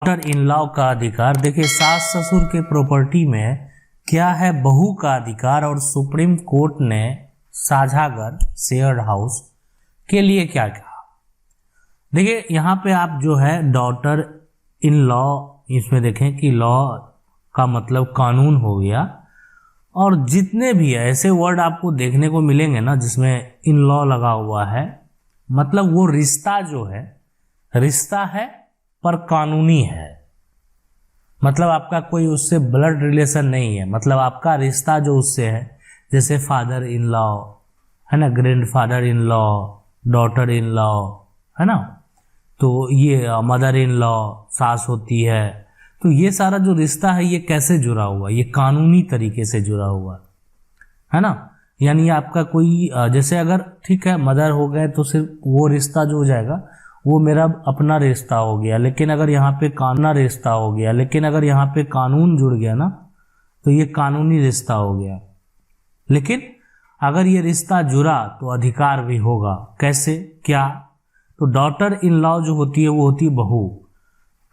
Daughter in law का अधिकार। देखिए, सास ससुर के प्रॉपर्टी में क्या है बहू का अधिकार, और सुप्रीम कोर्ट ने साझा घर शेयर्ड हाउस के लिए क्या कहा। देखिए, यहाँ पे आप जो है डॉटर इन लॉ, इसमें देखें कि लॉ का मतलब कानून हो गया, और जितने भी ऐसे वर्ड आपको देखने को मिलेंगे ना जिसमें इन लॉ लगा हुआ है, मतलब वो रिश्ता जो है रिश्ता है पर कानूनी है। मतलब आपका कोई उससे ब्लड रिलेशन नहीं है, मतलब आपका रिश्ता जो उससे है, जैसे फादर इन लॉ है ना, grandfather in law, daughter in law है ना, तो ये मदर इन लॉ सास होती है। तो ये सारा जो रिश्ता है ये कैसे जुड़ा हुआ, ये कानूनी तरीके से जुड़ा हुआ है ना। यानी आपका कोई जैसे अगर ठीक है मदर हो गए तो सिर्फ वो रिश्ता जो हो जाएगा वो मेरा अपना रिश्ता हो गया, लेकिन अगर यहाँ पे कानूनी रिश्ता हो गया, लेकिन अगर यहाँ पे कानून जुड़ गया ना तो ये कानूनी रिश्ता हो गया। लेकिन अगर ये रिश्ता जुड़ा तो अधिकार भी होगा। कैसे, क्या? तो डॉटर इन लॉ जो होती है वो होती है बहू।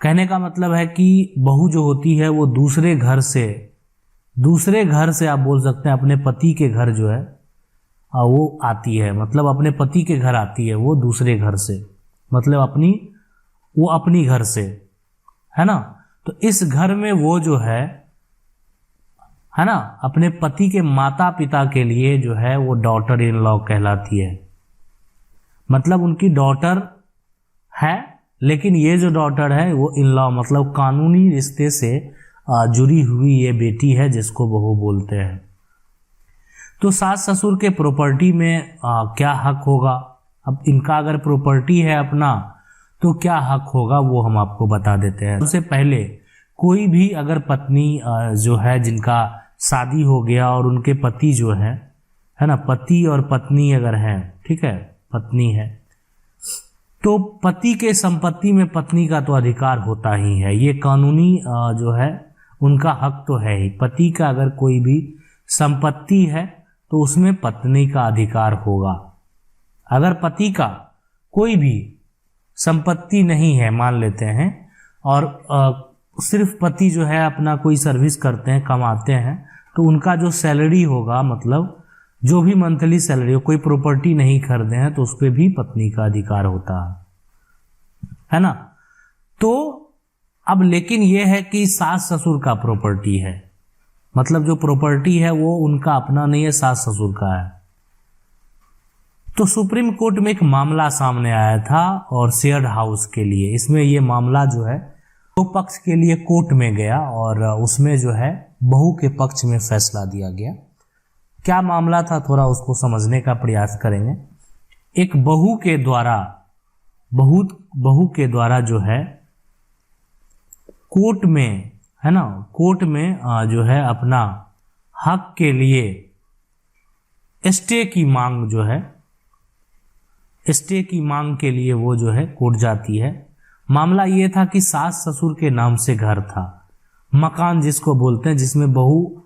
कहने का मतलब है कि बहू जो होती है वो दूसरे घर से आप बोल सकते हैं अपने पति के घर जो है वो आती है, मतलब अपने पति के घर आती है वो दूसरे घर से, मतलब अपनी घर से है ना। तो इस घर में वो जो है ना अपने पति के माता पिता के लिए जो है वो डॉटर इन लॉ कहलाती है। मतलब उनकी डॉटर है, लेकिन ये जो डॉटर है वो इन लॉ मतलब कानूनी रिश्ते से जुड़ी हुई ये बेटी है जिसको बहू बोलते हैं। तो सास ससुर के प्रॉपर्टी में क्या हक होगा। अब इनका अगर प्रॉपर्टी है अपना तो क्या हक होगा वो हम आपको बता देते हैं। सबसे पहले कोई भी अगर पत्नी जो है जिनका शादी हो गया और उनके पति जो है ना, पति और पत्नी अगर हैं, ठीक है, पत्नी है तो पति के संपत्ति में पत्नी का तो अधिकार होता ही है। ये कानूनी जो है उनका हक तो है ही। पति का अगर कोई भी संपत्ति है तो उसमें पत्नी का अधिकार होगा। अगर पति का कोई भी संपत्ति नहीं है मान लेते हैं, और सिर्फ पति जो है अपना कोई सर्विस करते हैं, कमाते हैं, तो उनका जो सैलरी होगा, मतलब जो भी मंथली सैलरी हो, कोई प्रॉपर्टी नहीं खरीदे हैं तो उस पर भी पत्नी का अधिकार होता है ना। तो अब लेकिन यह है कि सास ससुर का प्रॉपर्टी है, मतलब जो प्रॉपर्टी है वो उनका अपना नहीं है, सास ससुर का है। तो सुप्रीम कोर्ट में एक मामला सामने आया था और शेयर्ड हाउस के लिए, इसमें ये मामला जो है दो पक्ष के लिए कोर्ट में गया और उसमें जो है बहू के पक्ष में फैसला दिया गया। क्या मामला था थोड़ा उसको समझने का प्रयास करेंगे। एक बहू के द्वारा जो है कोर्ट में है ना, कोर्ट में जो है अपना हक के लिए स्टे की मांग के लिए वो जो है कोर्ट जाती है। मामला ये था कि सास ससुर के नाम से घर था, मकान जिसको बोलते हैं, जिसमें बहू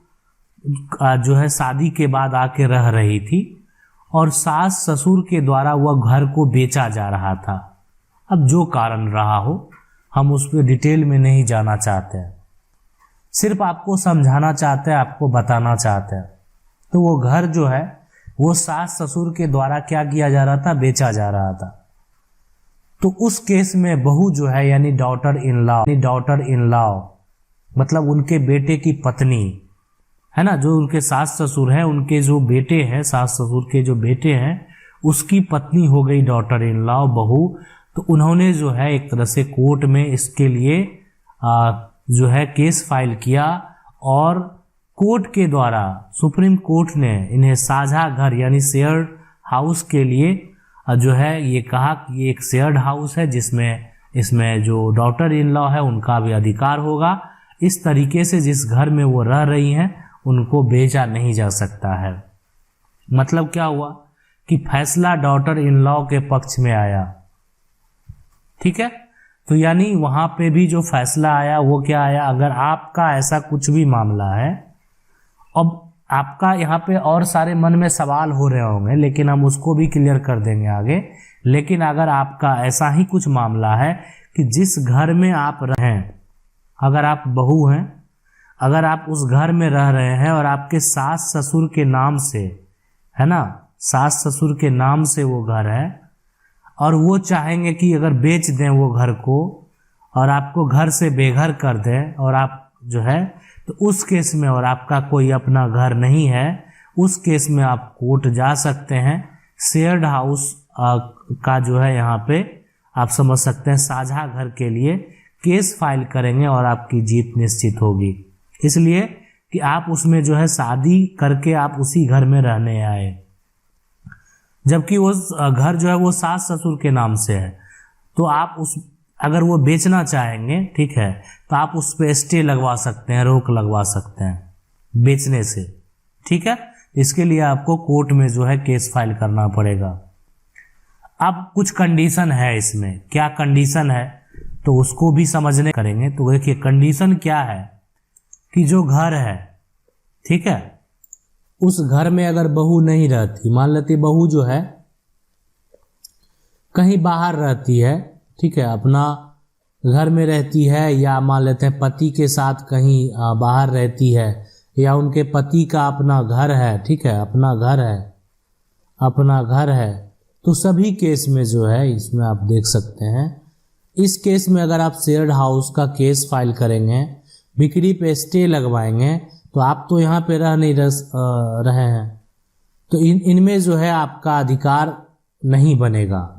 जो है शादी के बाद आके रह रही थी और सास ससुर के द्वारा वह घर को बेचा जा रहा था। अब जो कारण रहा हो हम उस पर डिटेल में नहीं जाना चाहते हैं, सिर्फ आपको समझाना चाहते हैं, आपको बताना चाहते हैं। तो वो घर जो है वो सास ससुर के द्वारा क्या किया जा रहा था, बेचा जा रहा था। तो उस केस में बहू जो है यानी डॉटर इन लॉ मतलब उनके बेटे की पत्नी है ना, जो उनके सास ससुर हैं, उनके जो बेटे हैं, सास ससुर के जो बेटे हैं, उसकी पत्नी हो गई डॉटर इन लॉ, बहू। तो उन्होंने जो है एक तरह से कोर्ट में इसके लिए जो है केस फाइल किया और कोर्ट के द्वारा सुप्रीम कोर्ट ने इन्हें साझा घर यानी शेयर्ड हाउस के लिए जो है ये कहा कि ये एक शेयर्ड हाउस है जिसमें इसमें जो डॉटर इन लॉ है उनका भी अधिकार होगा। इस तरीके से जिस घर में वो रह रही हैं उनको बेचा नहीं जा सकता है। मतलब क्या हुआ कि फैसला डॉटर इन लॉ के पक्ष में आया, ठीक है। तो यानी वहां पे भी जो फैसला आया वो क्या आया, अगर आपका ऐसा कुछ भी मामला है, अब आपका यहाँ पे और सारे मन में सवाल हो रहे होंगे लेकिन हम उसको भी क्लियर कर देंगे आगे। लेकिन अगर आपका ऐसा ही कुछ मामला है कि जिस घर में आप रहें, अगर आप बहू हैं, अगर आप उस घर में रह रहे हैं और आपके सास ससुर के नाम से, है ना, सास ससुर के नाम से वो घर है और वो चाहेंगे कि अगर बेच दें वो घर को और आपको घर से बेघर कर दें और आप जो है, तो उस केस में, और आपका कोई अपना घर नहीं है, उस केस में आप कोर्ट जा सकते हैं। शेयर्ड हाउस का जो है यहाँ पे आप समझ सकते हैं, साझा घर के लिए केस फाइल करेंगे और आपकी जीत निश्चित होगी, इसलिए कि आप उसमें जो है शादी करके आप उसी घर में रहने आए, जबकि वो घर जो है वो सास ससुर के नाम से है। तो आप उस, अगर वो बेचना चाहेंगे, ठीक है, तो आप उस पर स्टे लगवा सकते हैं, रोक लगवा सकते हैं बेचने से, ठीक है। इसके लिए आपको कोर्ट में जो है केस फाइल करना पड़ेगा। अब कुछ कंडीशन है इसमें, क्या कंडीशन है तो उसको भी समझने करेंगे। तो देखिए कंडीशन क्या है कि जो घर है, ठीक है, उस घर में अगर बहू नहीं रहती, मान लेती बहू जो है कहीं बाहर रहती है, ठीक है, अपना घर में रहती है, या मान लेते हैं पति के साथ कहीं बाहर रहती है, या उनके पति का अपना घर है, ठीक है, अपना घर है, अपना घर है, तो सभी केस में जो है इसमें आप देख सकते हैं, इस केस में अगर आप शेयर्ड हाउस का केस फाइल करेंगे, बिक्री पे स्टे लगवाएंगे, तो आप तो यहाँ पे रह नहीं रहे हैं, तो इनमें जो है आपका अधिकार नहीं बनेगा।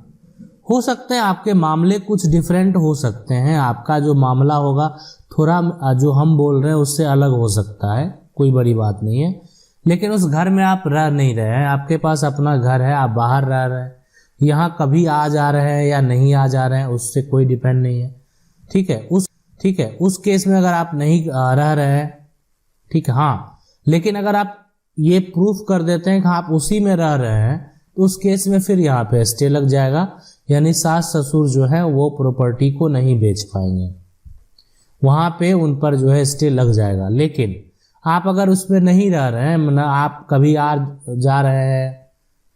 हो सकते हैं आपके मामले कुछ डिफरेंट हो सकते हैं, आपका जो मामला होगा थोड़ा जो हम बोल रहे हैं उससे अलग हो सकता है, कोई बड़ी बात नहीं है, लेकिन उस घर में आप रह नहीं रहे हैं, आपके पास अपना घर है, आप बाहर रह रहे हैं, यहाँ कभी आ जा रहे हैं या नहीं आ जा रहे हैं उससे कोई डिपेंड नहीं है, ठीक है, उस केस में अगर आप नहीं रह रहे हैं, ठीक है, हाँ, लेकिन अगर आप ये प्रूफ कर देते हैं कि आप उसी में रह रहे हैं, तो उस केस में फिर यहाँ पे स्टे लग जाएगा, यानी सास ससुर जो है वो प्रॉपर्टी को नहीं बेच पाएंगे, वहाँ पे उन पर जो है स्टे लग जाएगा। लेकिन आप अगर उसमें नहीं रह रहे हैं, ना आप कभी आ जा रहे हैं,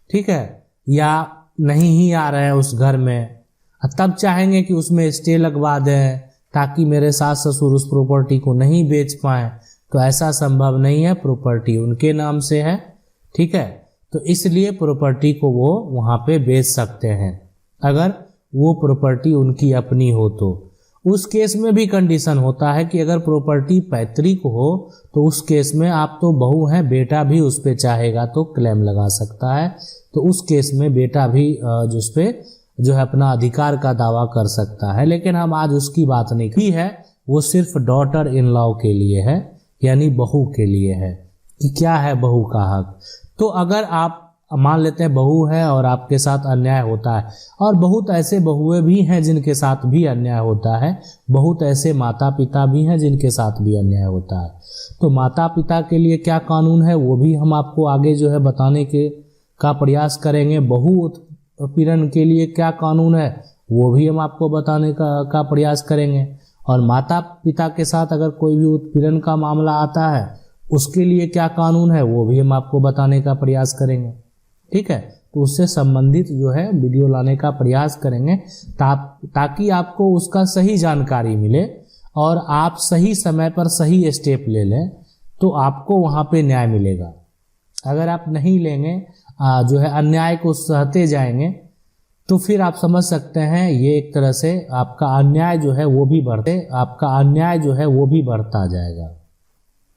ठीक है, या नहीं ही आ रहे हैं उस घर में, तब चाहेंगे कि उसमें स्टे लगवा दें ताकि मेरे सास ससुर उस प्रॉपर्टी को नहीं बेच पाएं, तो ऐसा संभव नहीं है, प्रॉपर्टी उनके नाम से है, ठीक है, तो इसलिए प्रॉपर्टी को वो वहाँ पे बेच सकते हैं अगर वो प्रॉपर्टी उनकी अपनी हो तो। उस केस में भी कंडीशन होता है कि अगर प्रॉपर्टी पैतृक हो तो उस केस में आप तो बहू हैं, बेटा भी उस पर चाहेगा तो क्लेम लगा सकता है, तो उस केस में बेटा भी जो उस पर जो है अपना अधिकार का दावा कर सकता है। लेकिन हम आज उसकी बात नहीं की है, वो सिर्फ डॉटर इन लॉ के लिए है, यानी बहू के लिए है कि क्या है बहू का हक। तो अगर आप मान लेते हैं बहू है और आपके साथ अन्याय होता है, और बहुत ऐसे बहुएं भी हैं जिनके साथ भी अन्याय होता है, बहुत ऐसे माता पिता भी हैं जिनके साथ भी अन्याय होता है, तो माता पिता के लिए क्या कानून है वो भी हम आपको आगे जो है बताने का प्रयास करेंगे। बहू उत्पीड़न के लिए क्या कानून है वो भी हम आपको बताने का प्रयास करेंगे, और माता पिता के साथ अगर कोई भी उत्पीड़न का मामला आता है उसके लिए क्या कानून है वो भी हम आपको बताने का प्रयास करेंगे, ठीक है। तो उससे संबंधित जो है वीडियो लाने का प्रयास करेंगे ताकि आपको उसका सही जानकारी मिले और आप सही समय पर सही स्टेप ले लें, तो आपको वहाँ पे न्याय मिलेगा। अगर आप नहीं लेंगे, जो है अन्याय को सहते जाएंगे, तो फिर आप समझ सकते हैं ये एक तरह से आपका अन्याय जो है वो भी बढ़ता जाएगा,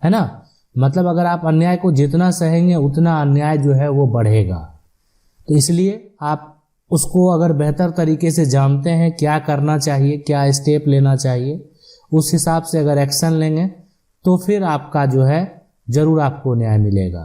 है ना। मतलब अगर आप अन्याय को जितना सहेंगे उतना अन्याय जो है वो बढ़ेगा। तो इसलिए आप उसको अगर बेहतर तरीके से जानते हैं क्या करना चाहिए, क्या स्टेप लेना चाहिए, उस हिसाब से अगर एक्शन लेंगे तो फिर आपका जो है जरूर आपको न्याय मिलेगा।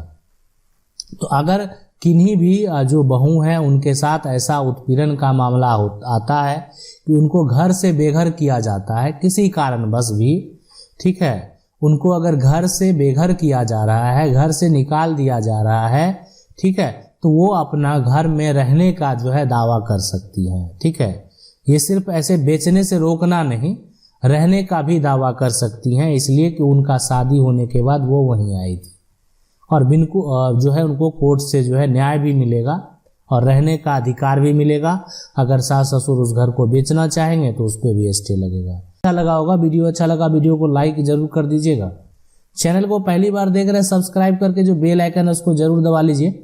तो अगर किन्हीं भी जो बहू हैं उनके साथ ऐसा उत्पीड़न का मामला आता है कि उनको घर से बेघर किया जाता है किसी कारणवश भी, ठीक है, उनको अगर घर से बेघर किया जा रहा है, घर से निकाल दिया जा रहा है, ठीक है, तो वो अपना घर में रहने का जो है दावा कर सकती हैं, ठीक है। ये सिर्फ ऐसे बेचने से रोकना नहीं, रहने का भी दावा कर सकती हैं, इसलिए कि उनका शादी होने के बाद वो वहीं आई थी और जो है उनको कोर्ट से जो है न्याय भी मिलेगा और रहने का अधिकार भी मिलेगा। अगर सास ससुर उस घर को बेचना चाहेंगे तो उस पर भी स्टे लगेगा। अच्छा लगा होगा वीडियो, अच्छा लगा वीडियो को लाइक जरूर कर दीजिएगा। चैनल को पहली बार देख रहे हैं सब्सक्राइब करके जो बेल आइकन है उसको जरूर दबा लीजिए।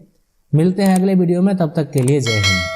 मिलते हैं अगले वीडियो में, तब तक के लिए जय हिंद।